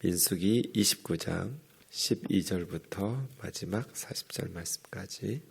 민수기 29장 12절부터 마지막 40절 말씀까지.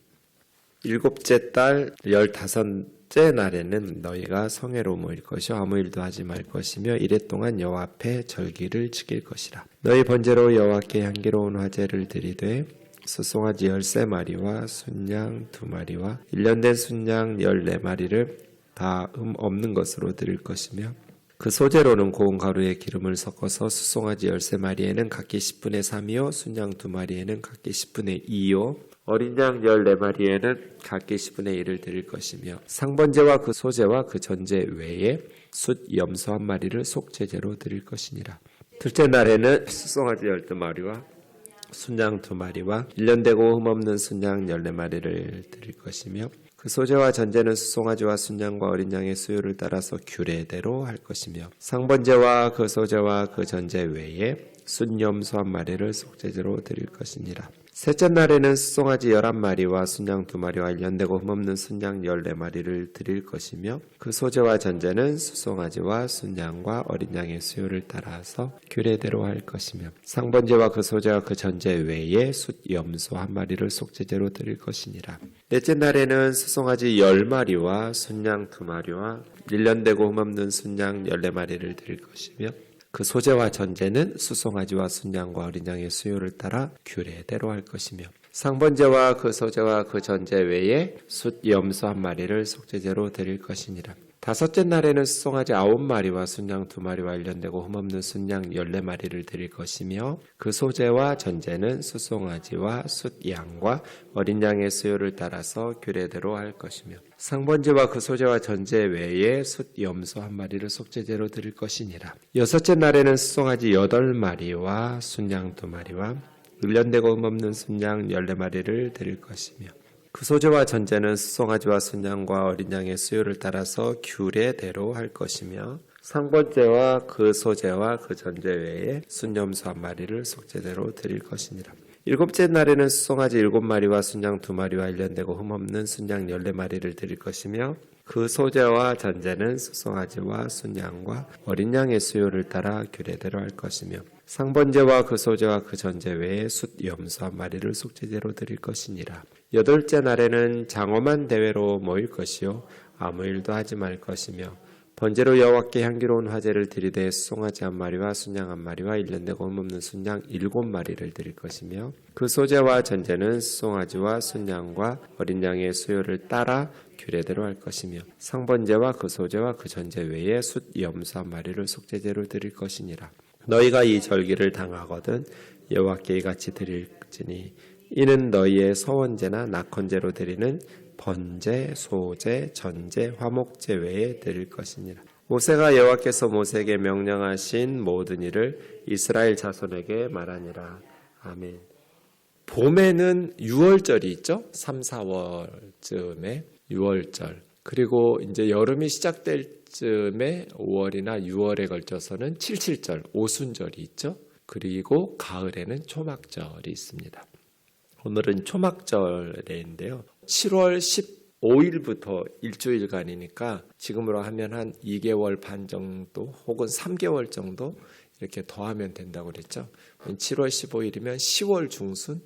일곱째 달 15째 날에는 너희가 성회로 모일 것이요 아무 일도 하지 말 것이며 이래 동안 여호와 앞에 절기를 지킬 것이라. 너희 번제로 여호와께 향기로운 화제를 드리되 수송아지 13마리와 순양 2마리와 1년 된 순양 14마리를 다 없는 것으로 드릴 것이며 그 소재로는 고운 가루에 기름을 섞어서 수송아지 13마리에는 각기 10분의 3이요 순양 2마리에는 각기 10분의 2요 어린 양 14마리에는 각기 10분의 1을 드릴 것이며 상번제와 그 소재와 그 전제 외에 숫 염소 1마리를 속죄제로 드릴 것이니라. 둘째 날에는 수송아지 12마리와 순양 2마리와 1년 되고 흠없는 순양 14마리를 드릴 것이며 그 소재와 전제는 수송아지와 순양과 어린 양의 수요를 따라서 규례대로 할 것이며 상번제와 그 소재와 그 전제 외에 순염소 1마리를 속죄제로 드릴 것이니라. 셋째 날에는 수송아지 11마리와 순양 2마리와 1년 되고 흠없는 순양 14마리를 드릴 것이며 그 소재와 전제는 수송아지와 순양과 어린 양의 수요를 따라서 규례대로 할 것이며 상번제와 그 소재와 그 전제 외에 숫염소 1마리를 속죄제로 드릴 것이니라. 넷째 날에는 수송아지 10마리와 순양 2마리와 1년 되고 흠없는 순양 14마리를 드릴 것이며 그 소재와 전제는 수송아지와 순양과 어린 양의 수요를 따라 규례대로 할 것이며 상번제와 그 소재와 그 전제 외에 숫염소 1마리를 속죄제로 드릴 것이니라. 다섯째 날에는 수송아지 9마리와 순양 2마리와 1년 되고 흠없는 순양 14마리를 드릴 것이며 그 소재와 전제는 수송아지와 숫양과 어린 양의 수요를 따라서 규례대로 할 것이며 상번제와 그 소재와 전제 외에 숫염소 1마리를 속죄제로 드릴 것이니라. 여섯째 날에는 수송아지 8마리와 순양 2마리와 1년 되고 흠없는 순양 14마리를 드릴 것이며 그 소재와 전제는 수송아지와 순양과 어린 양의 수요를 따라서 규례대로 할 것이며 상번제와 그 소재와 그 전제 외에 순염소 1마리를 속죄제로 드릴 것이니라. 일곱째 날에는 수송아지 7마리와 순양 2마리와 1년 되고 흠없는 순양 14마리를 드릴 것이며 그 소재와 전제는 수송아지와 순양과 어린 양의 수요를 따라 규례대로 할 것이며 상번제와 그 소재와 그 전제 외에 숫염소 1마리를 속죄제로 드릴 것이니라. 여덟째 날에는 장엄한 대회로 모일 것이요 아무 일도 하지 말 것이며 번제로 여호와께 향기로운 화제를 드리되 수송아지 1마리와 순양 1마리와 1년 되고 흠없는 순양 7마리를 드릴 것이며 그 소재와 전제는 수송아지와 순양과 어린 양의 수요를 따라 규례대로 할 것이며 상번제와 그 소재와 그 전제 외에 숫염소 1마리를 속죄제로 드릴 것이니라. 너희가 이 절기를 당하거든 여호와께 이같이 드릴지니 이는 너희의 서원제나 낙헌제로 드리는 번제, 소제, 전제, 화목제 외에 드릴 것이니라. 모세가 여호와께서 모세에게 명령하신 모든 일을 이스라엘 자손에게 말하니라. 아멘. 봄에는 6월절이 있죠. 3, 4월쯤에 6월절. 그리고 이제 여름이 시작될 쯤에 5월이나 6월에 걸쳐서는 77절, 오순절이 있죠. 그리고 가을에는 초막절이 있습니다. 오늘은 초막절인데요. 7월 15일부터 일주일간이니까 지금으로 하면 한 2개월 반 정도 혹은 3개월 정도 이렇게 더하면 된다고 그랬죠. 7월 15일이면 10월 중순,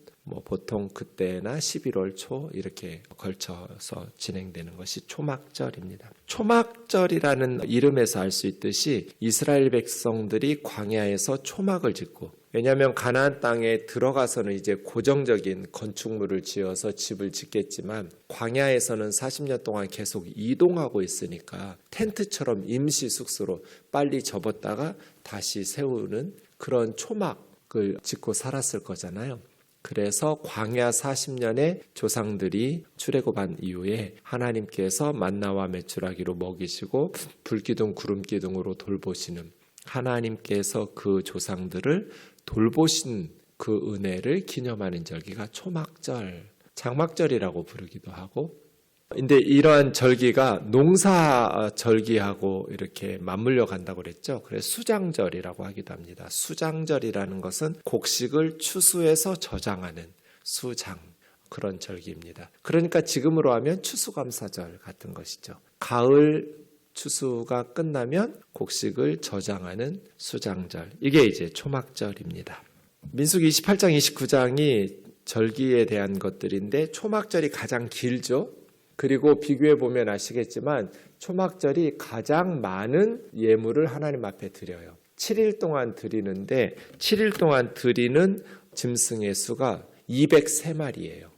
보통 그때나 11월 초 이렇게 걸쳐서 진행되는 것이 초막절입니다. 초막절이라는 이름에서 알 수 있듯이 이스라엘 백성들이 광야에서 초막을 짓고, 왜냐하면 가나안 땅에 들어가서는 이제 고정적인 건축물을 지어서 집을 짓겠지만 광야에서는 40년 동안 계속 이동하고 있으니까 텐트처럼 임시 숙소로 빨리 접었다가 다시 세우는 그런 초막을 짓고 살았을 거잖아요. 그래서 광야 40년에 조상들이 출애굽한 이후에 하나님께서 만나와 메추라기로 먹이시고 불기둥 구름기둥으로 돌보시는 하나님께서 그 조상들을 돌보신 그 은혜를 기념하는 절기가 초막절, 장막절이라고 부르기도 하고, 근데 이러한 절기가 농사 절기하고 이렇게 맞물려 간다고 그랬죠. 그래서 수장절이라고 하기도 합니다. 수장절이라는 것은 곡식을 추수해서 저장하는 수장, 그런 절기입니다. 그러니까 지금으로 하면 추수감사절 같은 것이죠. 가을 추수가 끝나면 곡식을 저장하는 수장절. 이게 이제 초막절입니다. 민수기 28장, 29장이 절기에 대한 것들인데 초막절이 가장 길죠. 그리고 비교해 보면 아시겠지만 초막절이 가장 많은 예물을 하나님 앞에 드려요. 7일 동안 드리는데 7일 동안 드리는 짐승의 수가 203마리예요.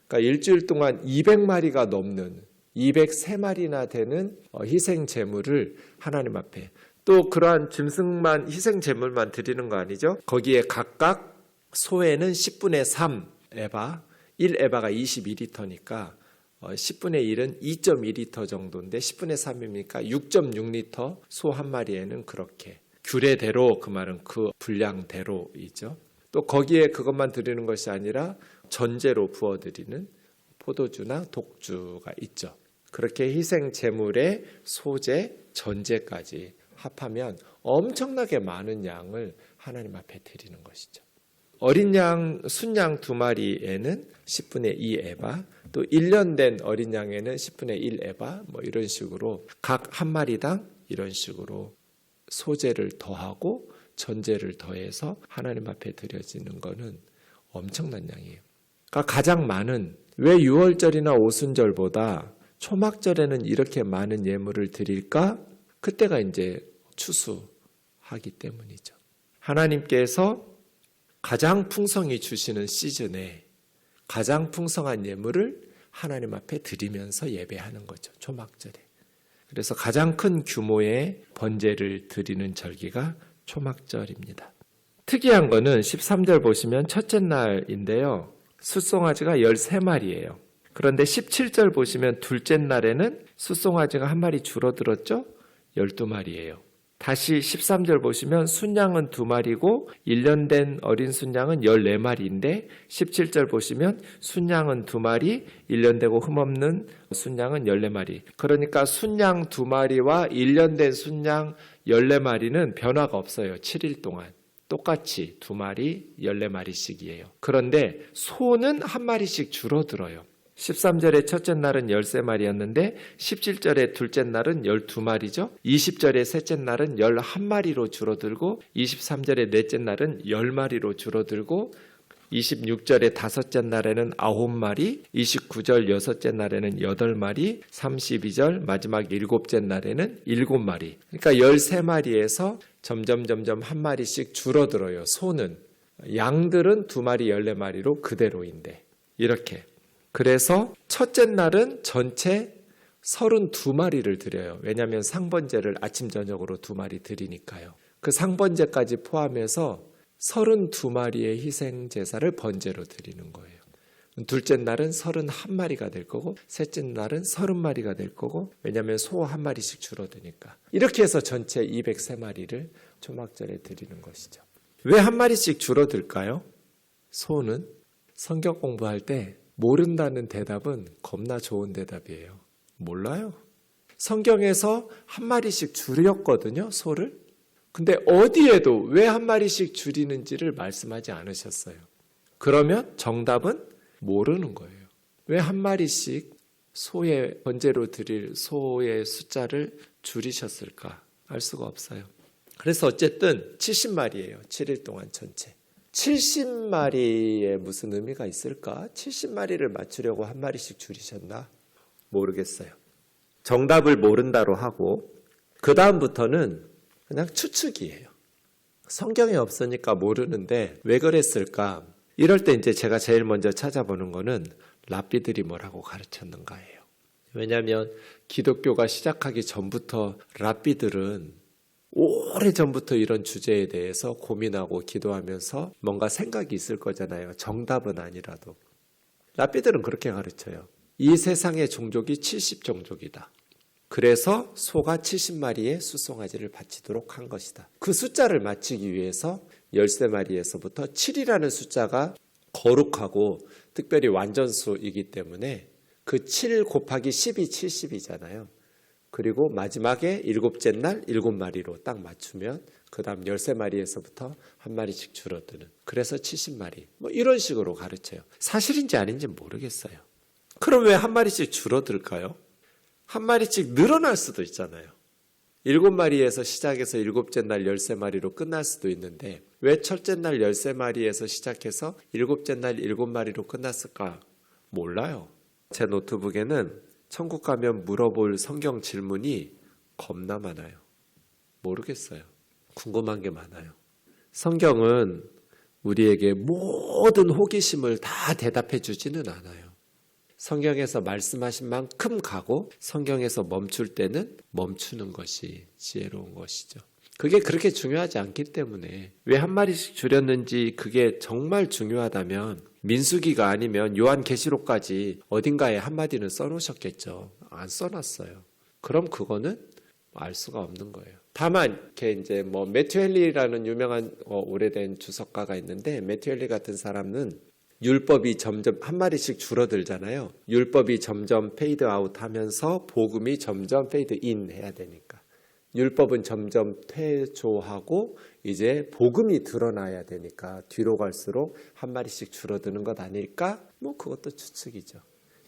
그러니까 일주일 동안 200마리가 넘는 203마리나 되는 희생 제물을 하나님 앞에, 또 그러한 짐승만 희생 제물만 드리는 거 아니죠? 거기에 각각 소에는 10분의 3 에바, 1에바가 22리터니까 10분의 1은 2.2리터 정도인데 10분의 3이니까 6.6리터 소 한 마리에는 그렇게 규례대로, 그 말은 그 분량대로이죠. 또 거기에 그것만 드리는 것이 아니라 전제로 부어드리는 포도주나 독주가 있죠. 그렇게 희생 제물의 소제, 전제까지 합하면 엄청나게 많은 양을 하나님 앞에 드리는 것이죠. 어린 양, 순양 2마리에는 10분의 2에바, 또 1년 된 어린 양에는 10분의 1에바, 뭐 이런 식으로 각 한 마리당 이런 식으로 소제를 더하고 전제를 더해서 하나님 앞에 드려지는 것은 엄청난 양이에요. 그러니까 가장 많은, 왜 6월절이나 오순절보다 초막절에는 이렇게 많은 예물을 드릴까? 그때가 이제 추수하기 때문이죠. 하나님께서 가장 풍성히 주시는 시즌에 가장 풍성한 예물을 하나님 앞에 드리면서 예배하는 거죠. 초막절에. 그래서 가장 큰 규모의 번제를 드리는 절기가 초막절입니다. 특이한 거는 13절 보시면 첫째 날인데요. 숫송아지가 13마리예요. 그런데 17절 보시면 둘째 날에는 숫송아지가 한 마리 줄어들었죠? 12마리예요. 다시 13절 보시면 순양은 2마리고 1년 된 어린 순양은 14마리인데 17절 보시면 순양은 2마리, 1년 되고 흠없는 순양은 14마리. 그러니까 순양 2마리와 1년 된 순양 14마리는 변화가 없어요. 7일 동안. 똑같이 2마리, 14마리씩이에요. 그런데 소는 한 마리씩 줄어들어요. 13절의 첫째 날은 13마리였는데 17절의 둘째 날은 12마리죠. 20절의 셋째 날은 11마리로 줄어들고 23절의 넷째 날은 10마리로 줄어들고 26절의 다섯째 날에는 9마리, 29절 여섯째 날에는 8마리, 32절 마지막 일곱째 날에는 7마리. 그러니까 13마리에서 점점 한 마리씩 줄어들어요. 소는. 양들은 2마리 14마리로 그대로인데 이렇게. 그래서 첫째 날은 전체 32마리를 드려요. 왜냐하면 상번제를 아침 저녁으로 2마리 드리니까요. 그 상번제까지 포함해서 32마리의 희생 제사를 번제로 드리는 거예요. 둘째 날은 31마리가 될 거고 셋째 날은 30마리가 될 거고, 왜냐하면 소 한 마리씩 줄어드니까. 이렇게 해서 전체 203마리를 초막절에 드리는 것이죠. 왜 한 마리씩 줄어들까요? 소는 성경 공부할 때 모른다는 대답은 겁나 좋은 대답이에요. 몰라요. 성경에서 한 마리씩 줄였거든요, 소를. 근데 어디에도 왜 한 마리씩 줄이는지를 말씀하지 않으셨어요. 그러면 정답은 모르는 거예요. 왜 한 마리씩 소의 번제로 드릴 소의 숫자를 줄이셨을까? 알 수가 없어요. 그래서 어쨌든 70마리예요. 7일 동안 전체. 70마리에 무슨 의미가 있을까? 70마리를 맞추려고 한 마리씩 줄이셨나? 모르겠어요. 정답을 모른다로 하고 그 다음부터는 그냥 추측이에요. 성경에 없으니까 모르는데 왜 그랬을까? 이럴 때 이제 제가 제일 먼저 찾아보는 거는 랍비들이 뭐라고 가르쳤는가예요. 왜냐하면 기독교가 시작하기 전부터 랍비들은 오래전부터 이런 주제에 대해서 고민하고 기도하면서 뭔가 생각이 있을 거잖아요. 정답은 아니라도. 랍비들은 그렇게 가르쳐요. 이 세상의 종족이 70종족이다. 그래서 소가 70마리의 숫송아지를 바치도록 한 것이다. 그 숫자를 맞추기 위해서 13마리에서부터 7이라는 숫자가 거룩하고 특별히 완전수이기 때문에 그 7 곱하기 10이 70이잖아요. 그리고 마지막에 일곱째 날 7마리로 딱 맞추면 그 다음 13마리에서부터 한 마리씩 줄어드는. 그래서 70마리. 뭐 이런 식으로 가르쳐요. 사실인지 아닌지 모르겠어요. 그럼 왜 한 마리씩 줄어들까요? 한 마리씩 늘어날 수도 있잖아요. 7마리에서 시작해서 일곱째 날 13마리로 끝날 수도 있는데 왜 첫째 날 13마리에서 시작해서 일곱째 날 7마리로 끝났을까? 몰라요. 제 노트북에는 천국 가면 물어볼 성경 질문이 겁나 많아요. 모르겠어요. 궁금한 게 많아요. 성경은 우리에게 모든 호기심을 다 대답해 주지는 않아요. 성경에서 말씀하신 만큼 가고 성경에서 멈출 때는 멈추는 것이 지혜로운 것이죠. 그게 그렇게 중요하지 않기 때문에 왜 한 마리씩 줄였는지 그게 정말 중요하다면 민수기가 아니면 요한계시록까지 어딘가에 한 마디는 써놓으셨겠죠. 안 써놨어요. 그럼 그거는 알 수가 없는 거예요. 다만 이렇게 이제 매튜 헨리라는 유명한 오래된 주석가가 있는데 매튜 헨리 같은 사람은 율법이 점점 한 마리씩 줄어들잖아요. 율법이 점점 페이드 아웃 하면서 복음이 점점 페이드 인 해야 되니까. 율법은 점점 퇴조하고 이제 복음이 드러나야 되니까 뒤로 갈수록 한 마리씩 줄어드는 것 아닐까? 그것도 추측이죠.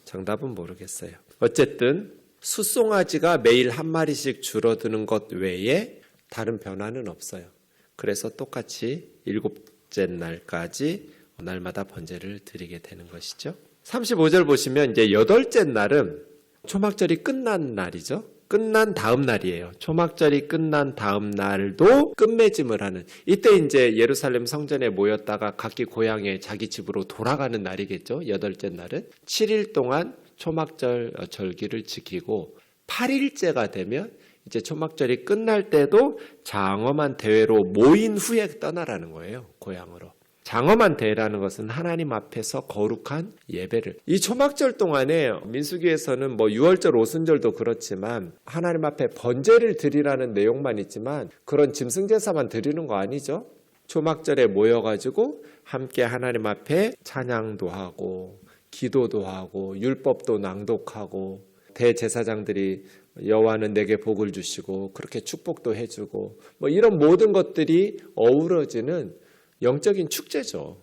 정답은 모르겠어요. 어쨌든 숫송아지가 매일 한 마리씩 줄어드는 것 외에 다른 변화는 없어요. 그래서 똑같이 7째 날까지 날마다 번제를 드리게 되는 것이죠. 35절 보시면 이제 8째 날은 초막절이 끝난 날이죠. 끝난 다음 날이에요. 초막절이 끝난 다음 날도 끝맺음을 하는, 이때 이제 예루살렘 성전에 모였다가 각기 고향에 자기 집으로 돌아가는 날이겠죠. 8째 날은 7일 동안 초막절 절기를 지키고 8일째가 되면 이제 초막절이 끝날 때도 장엄한 대회로 모인 후에 떠나라는 거예요. 고향으로. 장엄한 대회라는 것은 하나님 앞에서 거룩한 예배를, 이 초막절 동안에 민수기에서는 유월절 오순절도 그렇지만 하나님 앞에 번제를 드리라는 내용만 있지만 그런 짐승제사만 드리는 거 아니죠. 초막절에 모여가지고 함께 하나님 앞에 찬양도 하고 기도도 하고 율법도 낭독하고 대제사장들이 여호와는 내게 복을 주시고 그렇게 축복도 해주고 이런 모든 것들이 어우러지는 영적인 축제죠.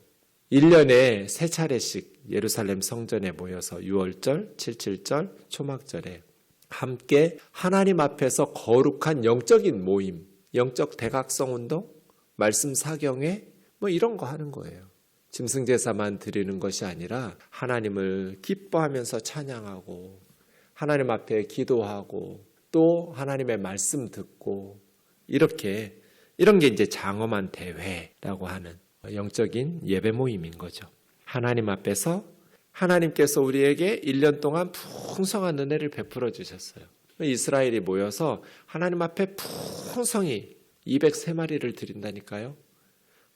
1년에 3차례씩 예루살렘 성전에 모여서 6월절, 77절, 초막절에 함께 하나님 앞에서 거룩한 영적인 모임, 영적 대각성 운동, 말씀 사경회 이런 거 하는 거예요. 짐승제사만 드리는 것이 아니라 하나님을 기뻐하면서 찬양하고 하나님 앞에 기도하고 또 하나님의 말씀 듣고 이런 게 이제 장엄한 대회라고 하는 영적인 예배 모임인 거죠. 하나님 앞에서 하나님께서 우리에게 1년 동안 풍성한 은혜를 베풀어 주셨어요. 이스라엘이 모여서 하나님 앞에 풍성히 203마리를 드린다니까요.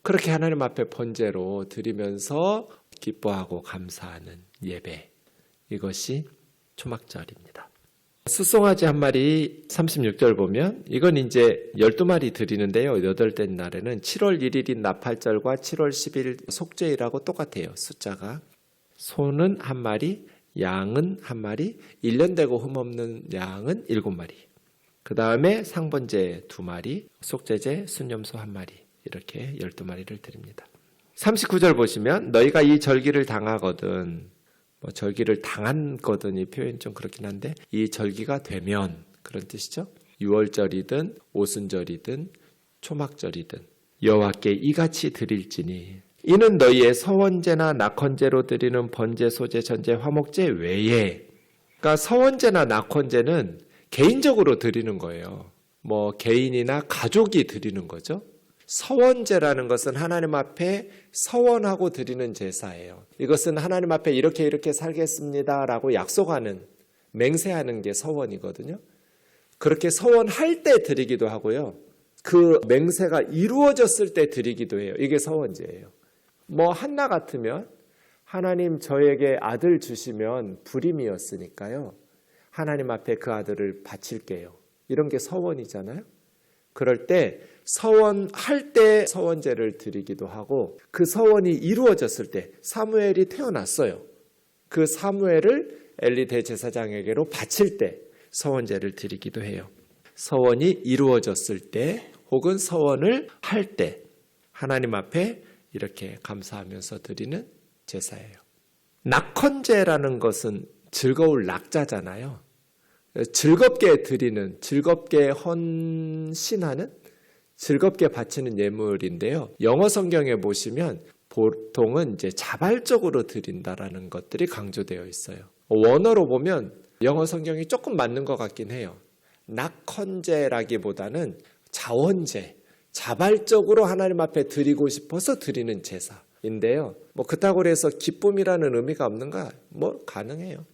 그렇게 하나님 앞에 번제로 드리면서 기뻐하고 감사하는 예배, 이것이 초막절입니다. 숫송아지 한 마리 36절 보면 이건 이제 12마리 드리는데요. 8째 날에는 7월 1일인 나팔절과 7월 10일 속죄일하고 똑같아요. 숫자가. 소는 한 마리, 양은 한 마리, 1년 되고 흠없는 양은 7마리. 그 다음에 상번제 2마리, 속죄제 순념소 1마리, 이렇게 12마리를 드립니다. 39절 보시면 너희가 이 절기를 당하거든, 절기를 당한거든, 이 표현 좀 그렇긴 한데 이 절기가 되면 그런 뜻이죠. 6월절이든 오순절이든 초막절이든 여호와께 이같이 드릴지니 이는 너희의 서원제나 낙헌제로 드리는 번제, 소제, 전제, 화목제 외에, 그러니까 서원제나 낙헌제는 개인적으로 드리는 거예요. 개인이나 가족이 드리는 거죠. 서원제라는 것은 하나님 앞에 서원하고 드리는 제사예요. 이것은 하나님 앞에 이렇게 살겠습니다라고 약속하는, 맹세하는 게 서원이거든요. 그렇게 서원할 때 드리기도 하고요. 그 맹세가 이루어졌을 때 드리기도 해요. 이게 서원제예요. 한나 같으면 하나님 저에게 아들 주시면 불임이었으니까요. 하나님 앞에 그 아들을 바칠게요. 이런 게 서원이잖아요. 그럴 때 서원할 때 서원제를 드리기도 하고, 그 서원이 이루어졌을 때, 사무엘이 태어났어요. 그 사무엘을 엘리 대제사장에게로 바칠 때 서원제를 드리기도 해요. 서원이 이루어졌을 때 혹은 서원을 할 때 하나님 앞에 이렇게 감사하면서 드리는 제사예요. 낙헌제라는 것은 즐거울 낙자잖아요. 즐겁게 드리는, 즐겁게 헌신하는, 즐겁게 바치는 예물인데요. 영어 성경에 보시면 보통은 이제 자발적으로 드린다라는 것들이 강조되어 있어요. 원어로 보면 영어 성경이 조금 맞는 것 같긴 해요. 낙헌제라기보다는 자원제, 자발적으로 하나님 앞에 드리고 싶어서 드리는 제사인데요. 그렇다고 해서 기쁨이라는 의미가 없는가? 가능해요.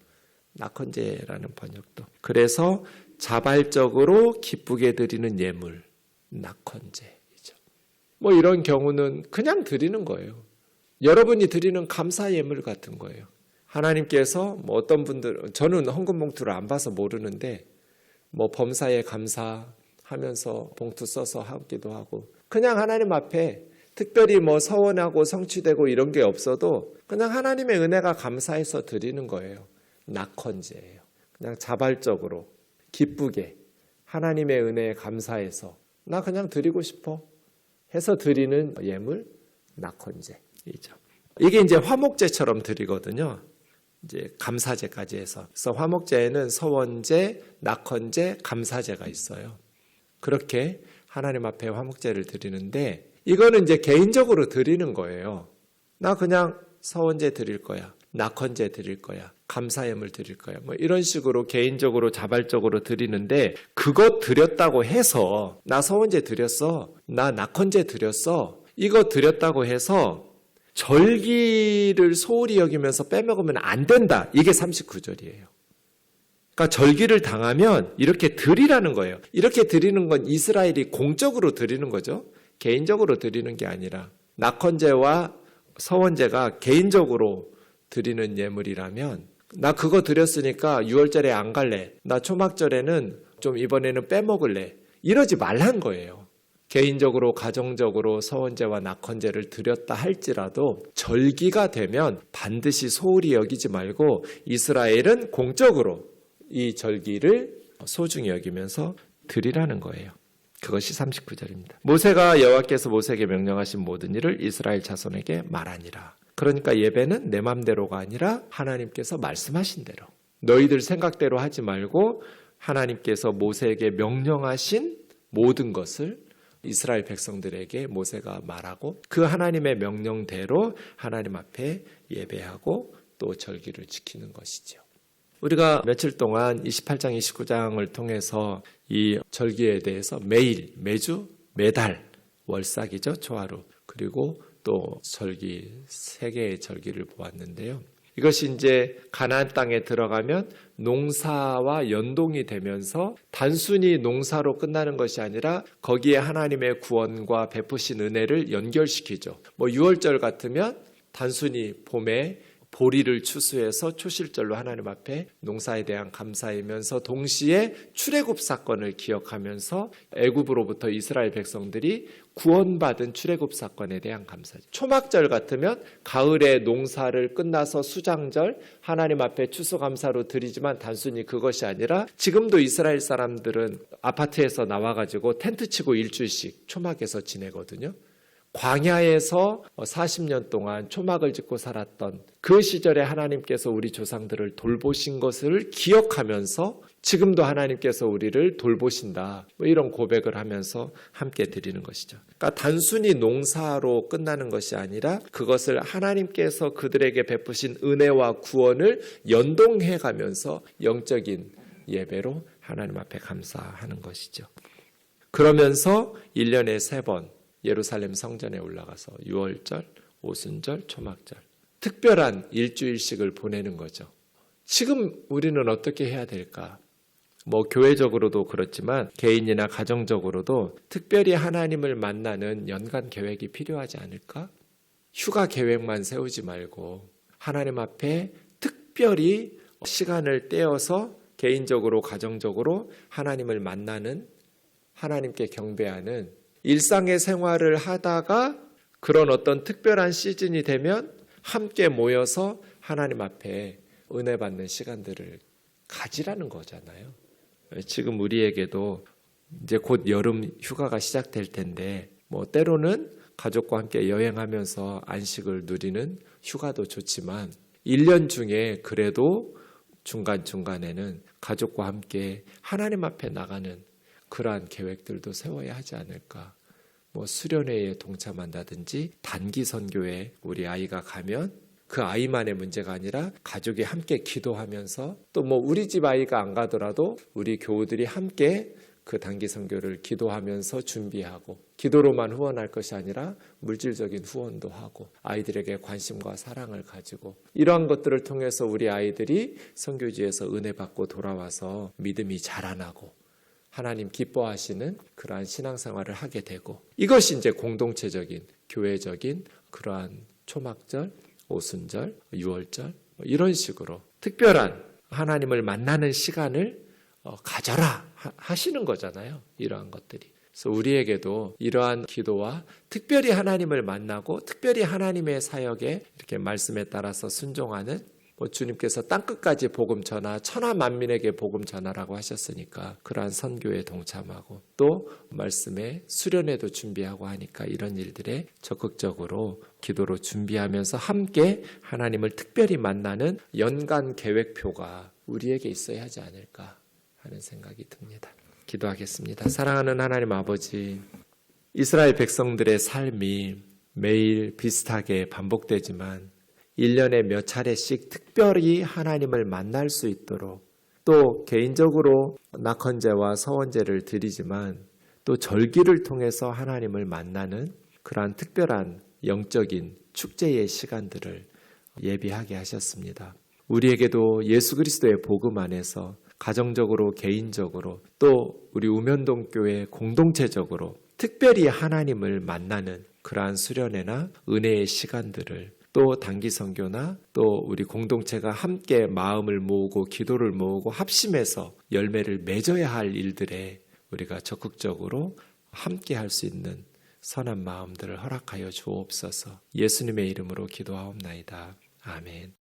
낙헌제라는 번역도. 그래서 자발적으로 기쁘게 드리는 예물, 낙헌제이죠. 이런 경우는 그냥 드리는 거예요. 여러분이 드리는 감사 예물 같은 거예요. 하나님께서 어떤 분들, 저는 헌금 봉투를 안 봐서 모르는데 범사에 감사하면서 봉투 써서 하기도 하고, 그냥 하나님 앞에 특별히 서원하고 성취되고 이런 게 없어도 그냥 하나님의 은혜가 감사해서 드리는 거예요. 낙헌제예요. 그냥 자발적으로 기쁘게 하나님의 은혜에 감사해서 나 그냥 드리고 싶어 해서 드리는 예물, 낙헌제이죠. 이게 이제 화목제처럼 드리거든요. 이제 감사제까지 해서. 그래서 화목제에는 서원제, 낙헌제, 감사제가 있어요. 그렇게 하나님 앞에 화목제를 드리는데, 이거는 이제 개인적으로 드리는 거예요. 나 그냥 서원제 드릴 거야, 낙헌제 드릴 거야, 감사예물 드릴 거야, 이런 식으로 개인적으로 자발적으로 드리는데, 그거 드렸다고 해서 나 서원제 드렸어, 나 낙헌제 드렸어, 이거 드렸다고 해서 절기를 소홀히 여기면서 빼먹으면 안 된다. 이게 39절이에요. 그러니까 절기를 당하면 이렇게 드리라는 거예요. 이렇게 드리는 건 이스라엘이 공적으로 드리는 거죠. 개인적으로 드리는 게 아니라, 낙헌제와 서원제가 개인적으로 드리는 예물이라면, 나 그거 드렸으니까 6월절에 안 갈래, 나 초막절에는 좀 이번에는 빼먹을래, 이러지 말란 거예요. 개인적으로 가정적으로 서원제와 낙헌제를 드렸다 할지라도 절기가 되면 반드시 소홀히 여기지 말고 이스라엘은 공적으로 이 절기를 소중히 여기면서 드리라는 거예요. 그것이 39절입니다. 모세가 여호와께서 모세에게 명령하신 모든 일을 이스라엘 자손에게 말하니라. 그러니까 예배는 내 맘대로가 아니라 하나님께서 말씀하신 대로, 너희들 생각대로 하지 말고 하나님께서 모세에게 명령하신 모든 것을 이스라엘 백성들에게 모세가 말하고, 그 하나님의 명령대로 하나님 앞에 예배하고 또 절기를 지키는 것이죠. 우리가 며칠 동안 28장, 29장을 통해서 이 절기에 대해서 매일, 매주, 매달, 월삭이죠, 초하루, 그리고 또 절기, 3개의 절기를 보았는데요. 이것이 이제 가나안 땅에 들어가면 농사와 연동이 되면서 단순히 농사로 끝나는 것이 아니라 거기에 하나님의 구원과 베푸신 은혜를 연결시키죠. 6월절 같으면 단순히 봄에 보리를 추수해서 초실절로 하나님 앞에 농사에 대한 감사이면서 동시에 출애굽 사건을 기억하면서 애굽으로부터 이스라엘 백성들이 구원받은 출애굽 사건에 대한 감사죠. 초막절 같으면 가을에 농사를 끝나서 수장절 하나님 앞에 추수감사로 드리지만 단순히 그것이 아니라 지금도 이스라엘 사람들은 아파트에서 나와가지고 텐트 치고 일주일씩 초막에서 지내거든요. 광야에서 40년 동안 초막을 짓고 살았던 그 시절에 하나님께서 우리 조상들을 돌보신 것을 기억하면서 지금도 하나님께서 우리를 돌보신다, 이런 고백을 하면서 함께 드리는 것이죠. 그러니까 단순히 농사로 끝나는 것이 아니라 그것을 하나님께서 그들에게 베푸신 은혜와 구원을 연동해 가면서 영적인 예배로 하나님 앞에 감사하는 것이죠. 그러면서 1년에 3번 예루살렘 성전에 올라가서 6월절, 오순절, 초막절 특별한 일주일씩을 보내는 거죠. 지금 우리는 어떻게 해야 될까? 교회적으로도 그렇지만 개인이나 가정적으로도 특별히 하나님을 만나는 연간 계획이 필요하지 않을까? 휴가 계획만 세우지 말고 하나님 앞에 특별히 시간을 떼어서 개인적으로 가정적으로 하나님을 만나는, 하나님께 경배하는 일상의 생활을 하다가 그런 어떤 특별한 시즌이 되면 함께 모여서 하나님 앞에 은혜 받는 시간들을 가지라는 거잖아요. 지금 우리에게도 이제 곧 여름 휴가가 시작될 텐데 때로는 가족과 함께 여행하면서 안식을 누리는 휴가도 좋지만 1년 중에 그래도 중간중간에는 가족과 함께 하나님 앞에 나가는 그러한 계획들도 세워야 하지 않을까. 수련회에 동참한다든지 단기 선교에 우리 아이가 가면 그 아이만의 문제가 아니라 가족이 함께 기도하면서 또 우리 집 아이가 안 가더라도 우리 교우들이 함께 그 단기 선교를 기도하면서 준비하고 기도로만 후원할 것이 아니라 물질적인 후원도 하고 아이들에게 관심과 사랑을 가지고 이러한 것들을 통해서 우리 아이들이 선교지에서 은혜 받고 돌아와서 믿음이 자라나고 하나님 기뻐하시는 그러한 신앙생활을 하게 되고 이것이 이제 공동체적인 교회적인 그러한 초막절, 오순절, 유월절 이런 식으로 특별한 하나님을 만나는 시간을 가져라 하시는 거잖아요. 이러한 것들이. 그래서 우리에게도 이러한 기도와 특별히 하나님을 만나고 특별히 하나님의 사역에 이렇게 말씀에 따라서 순종하는 주님께서 땅끝까지 복음 전하, 천하 만민에게 복음 전하라고 하셨으니까 그러한 선교에 동참하고 또 말씀에 수련회도 준비하고 하니까 이런 일들에 적극적으로 기도로 준비하면서 함께 하나님을 특별히 만나는 연간 계획표가 우리에게 있어야 하지 않을까 하는 생각이 듭니다. 기도하겠습니다. 사랑하는 하나님 아버지, 이스라엘 백성들의 삶이 매일 비슷하게 반복되지만 1년에 몇 차례씩 특별히 하나님을 만날 수 있도록 또 개인적으로 낙헌제와 서원제를 드리지만 또 절기를 통해서 하나님을 만나는 그러한 특별한 영적인 축제의 시간들을 예비하게 하셨습니다. 우리에게도 예수 그리스도의 복음 안에서 가정적으로 개인적으로 또 우리 우면동교회 공동체적으로 특별히 하나님을 만나는 그러한 수련회나 은혜의 시간들을 또 단기 선교나 또 우리 공동체가 함께 마음을 모으고 기도를 모으고 합심해서 열매를 맺어야 할 일들에 우리가 적극적으로 함께 할 수 있는 선한 마음들을 허락하여 주옵소서. 예수님의 이름으로 기도하옵나이다. 아멘.